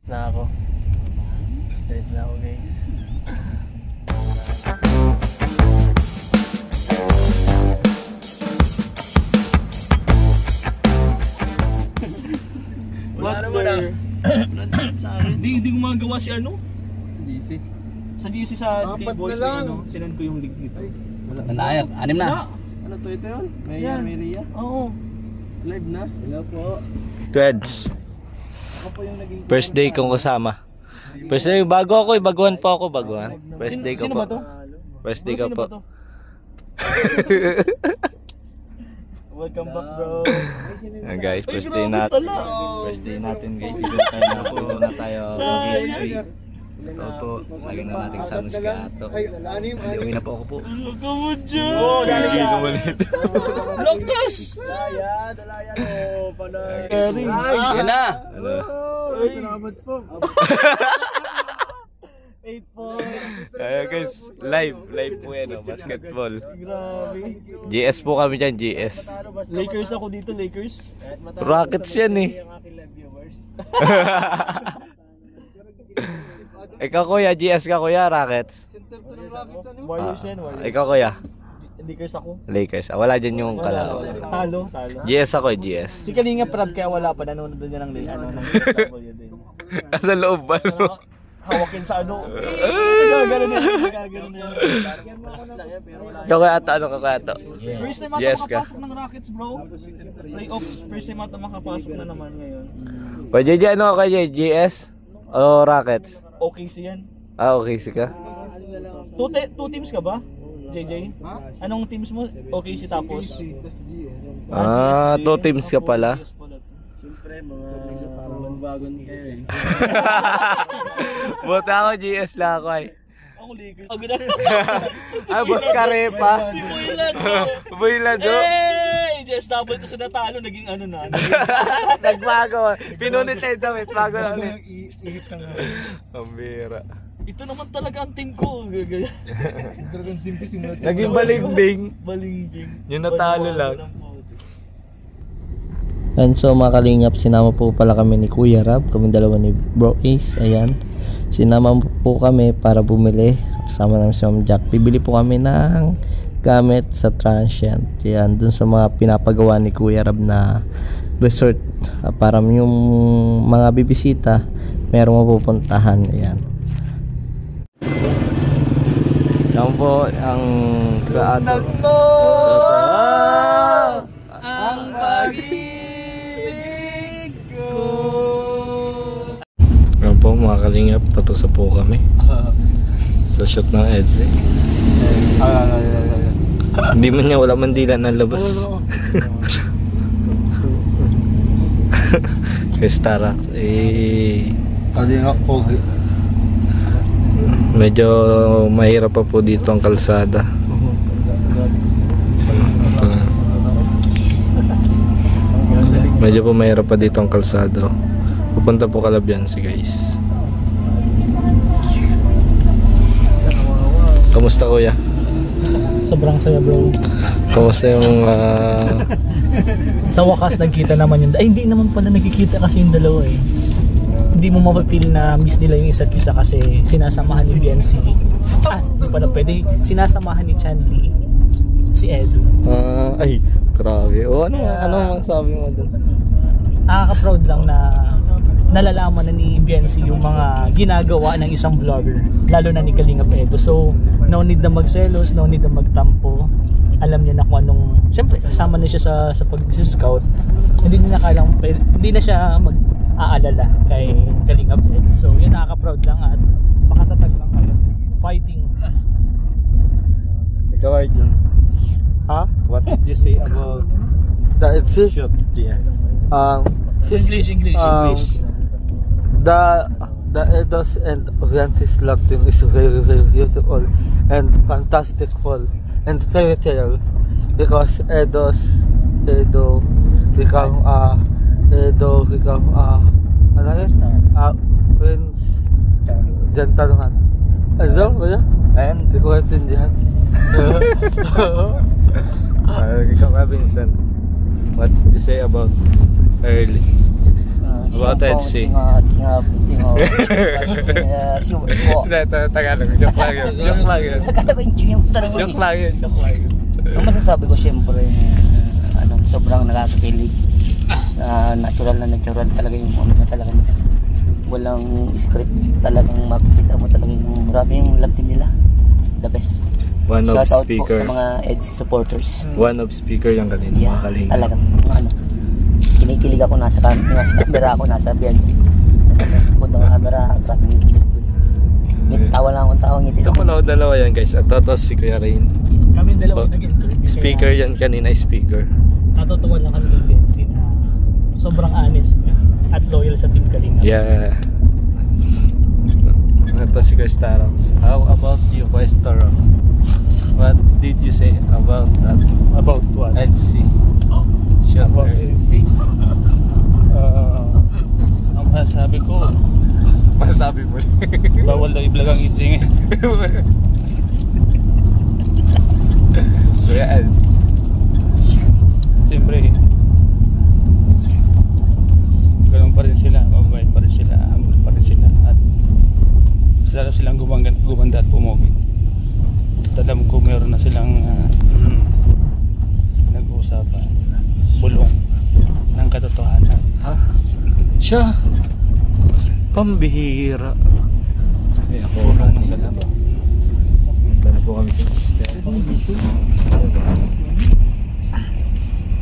na ako. Stress na ako, guys. Wala naman ah. Hindi gumagawa si ano? GC. Sa GC sa K-Boys na ano, sinend ko yung link dito. Nanayag, 6 na. Ano to ito yun? Maria? Oo. Live na? Hello po. Tweds. Ako po yung naging... First day kong kasama. First day, bago ako, baguhan po ako, baguhan. First day ko Sino po. ba to? First day ko Sino po. ba to? Welcome back, bro. Guys, first day natin. First day natin, guys. Dito na tayo mag-history. Toto, lagi na natin kasama si Gato. Uwi na po ako po. Laka mo dyan! Lakas! Dalayan o. Panay. Yan na. Salamat po. 8 points. Guys, live po yan, basketball. Grabe. GS po kami dyan, GS. Lakers ako dito, Lakers. Rockets yan eh. Ikaw kuya, GS ka kuya, Rockets. Warriors yan, Warriors. Ikaw kuya, Lakers ako. Lakers. Wala dyan yung kalao. Talo. GS ako, GS. Si Kalinga Prab kaya wala pa, nanonood niya ng W din. Sa loob ba? Hawakin sa ano. Nagagano na yan. Ikaw kuya ato, ano ka kuya ato? First time Yes ata ka. makapasok ng Rockets, bro. Playoffs, first time ata makapasok na naman ngayon. Kuya JJ, ano ka kuya? GS o Rockets? OKC yan. Ah, okay si ka. Two teams ka ba, JJ? Anong teams mo? OKC tapos? Ah, 2 teams ka pala. Siyempre, mga bagon kayo eh. Buta ako, GS lang ako ay. Ako Lakers. Ay, boss ka rin pa. Si Boylan. Boylan do. Hey! JSW to sa natalo, naging ano na. Nagbago. Pinunit na yung damit. Bago na ulit. Ang bira. Ito naman talaga ang team ko. Talagang team ko simula. Naging balimbing. Balingbing. Yung natalo lang. And so mga kalingap, sinama po pala kami ni Kuya Rab, kami dalawa ni Bro Ace, ayan. Sinama po kami para bumili, kasama namin si Ma'am Jack. Bibili po kami ng gamit sa transient, ayan, dun sa mga pinapagawa ni Kuya Rab na resort, para yung mga bibisita, merong mapupuntahan, ayan. Yan po ang Gato. Ang pag-ibig ko. Yan po mga kalingap, tapos na po kami sa shot ng Edze. Hindi man niya, wala man dila ng labas. Kay Starax Kalingap po. medyo mahirap pa po dito ang kalsada. Medyo po mahirap pa dito ang kalsada. Pupunta po Kalabyansi, guys. Kamusta kuya? Sobrang saya, bro. Kamusta yung Sa wakas nagkita naman yun. Ay, hindi naman pala nagkikita kasi yung dalawa eh. Hindi mo mapag-feel na miss nila yung isa't isa kasi sinasamahan ni BNC. Hindi pala pwede. Sinasamahan ni Chanli si Edu. ay, grabe. O ano masabi mo doon? Nakaka-proud lang na nalalaman na ni BNC yung mga ginagawa ng isang vlogger, lalo na ni Kalingap Edu. So, no need na magselos, no need na magtampo. Alam niya na kung anong, syempre kasama na siya sa pag-scout. Hindi na siya mag-aalala kay Kalingap Edu. So, yun, nakaka-proud lang at makatatag lang kayo. Fighting. Ikaw, Arjun. Huh? What did you say about The Edze? shot? Yeah. English. The Edos and Orientis love team is very, very beautiful and fantastical and fairy tale because Edo become ano yun? Prince Gentleman. Ano? Wala? And Hindi ko intindihan. ikaw ka, Vincent. What did you say about early? About Edze? Singaw Tagalog, joke lang yun. Joke lang yun. Akala ko yung tanong mo. Joke lang yun, joke lang yun. Ang masasabi ko siyempre, sobrang nakakakilig. Natural na natural talaga yung na talagang walang script. Talagang makikita mo talaga yung marami yung love team nila. The best. One of Shout out speaker. po sa mga EDC supporters. One of speaker yung kanina. Yeah, Mga kalinga. talagang kinikilig ako nasa camera ako nasa biyan. Kung ng camera, grabe yung kilig ko. May tawa lang akong tawang ngiti. Ito pala dalawa yan guys. At tapos si Kuya Rain. Kami dalawa nag-interview. Speaker yan kanina, speaker. Natutuwa lang kami kay Bensi na sobrang honest niya at loyal sa Team Kalinga. Yeah. Ito si Questarox. How about you, Questarox? What did you say about that? About what? EDC. About EDC. Ang masasabi ko, Masabi mo rin. bawal daw i-vlog ang Itzing eh. Kuya Els. Siyempre, ganun pa rin sila, mabait pa rin sila, humble pa rin sila, at sarap silang gumanda at pumogi. At alam ko meron na silang nag-uusapan, bulong ng katotohanan. Ha? Siya? Pambihira. Ay, ako na lang. Punta na po kami sa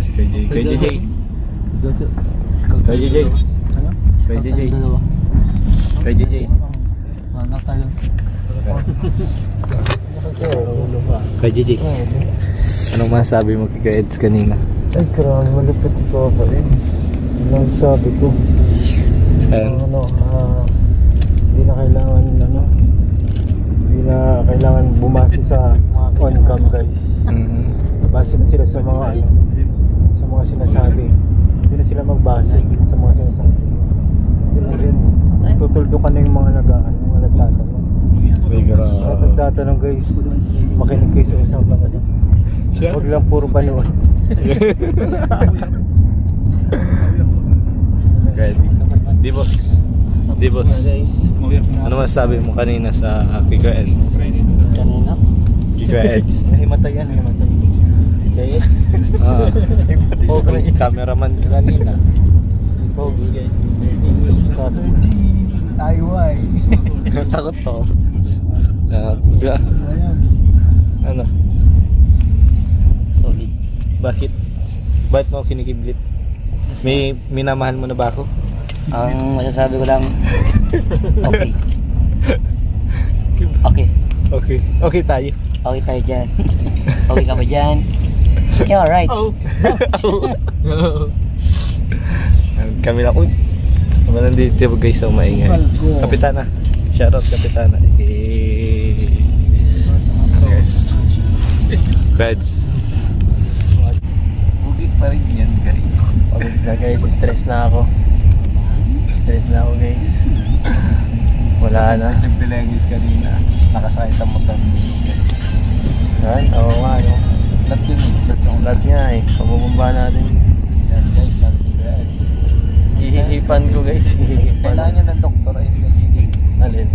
si KJ. KJ. KJ. KJ. KJ. KJ. Anong masabi mo kay Eds kanina? Ay, grabe, malupit si Papa eh. Ano sabi ko? Hindi na kailangan bumase sa on-cam guys. Base na sila sa mga sinasabi. Hindi na sila magbase sa mga sinasabi. Yun, tutuldukan na yung mga nagtatanong. May Nagtatanong guys, makinig kayo sa usapan na. Huwag lang puro panood. Di boss. Di boss. Ano masasabi mo kanina sa Kika Eds? Kanina? Kika Eds. Nahimatay yan, nahimatay. Kaya Okay, cameraman ka kanina. Pogi guys. IY. Takot to. Ano? Solid. Bakit? Bakit mo kinikiblit? May minamahal mo na ba ako? Ang masasabi ko lang, okay. Okay. Okay. Okay tayo. Okay tayo dyan. Okay ka ba dyan? Yeah, alright. Kami lang. Uy. Kami nandito guys sa maingay. Kapitana. Shoutout Kapitana. Creds. Bugit pa rin yan guys. Pagod na guys, stress na ako. Stress na ako guys. Wala na. Simple lang guys kanina. Nakasakay sa motor. Saan? Oo nga no. Lat yun eh. Lahat nga eh. Pabubumba natin. Yan guys. Sabi ko guys. Hihihipan ko guys. Hihihipan. Kailangan niya ng doktor ay nagiging. Alin?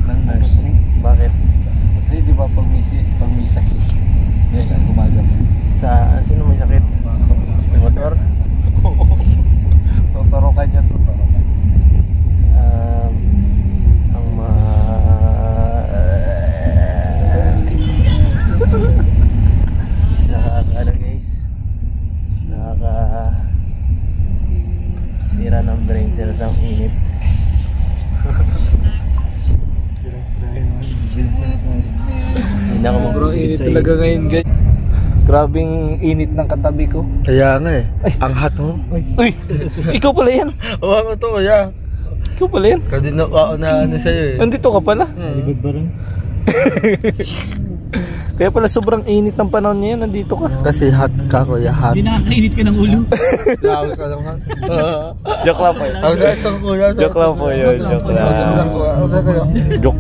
Ng nurse. Bakit? Kasi di ba pag may sakit, nurse ang gumagamot. Sino may sakit? May motor? Totoro ka niya, totoro ka. Nakaka-ano guys? Sira ng brain cells ang init. Hindi ako mag-isip sa Talaga ngayon guys. Grabing init ng katabi ko. Kaya nga eh. Ang hot mo. Uy! Ikaw pala yan! Oo ako to kaya. Ikaw pala yan! Kadino ako na ano sa'yo eh. Nandito ka pala. Ligod ba rin? Kaya pala sobrang init ng panahon ngayon. Nandito ka. Kasi hot ka kuya, hot. Hindi nakakainit ka ng ulo. Lawag ka lang hot. Joke lang po yun. Ang sakit ko kuya. Joke lang po yun. Joke lang.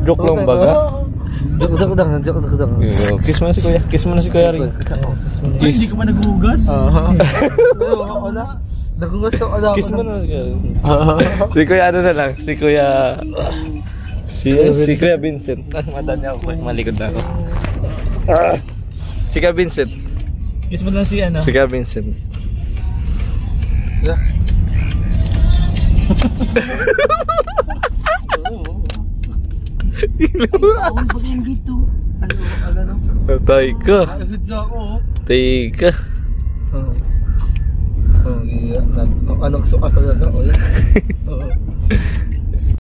Joke lang baga. Kiss mo na si Kuya. Kiss mo na si Kuya rin. Ay, hindi ka pa naghuhugas? Kiss mo na si Kuya. Si Kuya ano na lang. Si Kuya... Si Kuya Vincent. Mata niya ako. Malikod na ako. Si Kuya Vincent. Kiss mo lang si ano? Si Kuya Vincent. Tay ka. Tay ka. Anak suka talaga.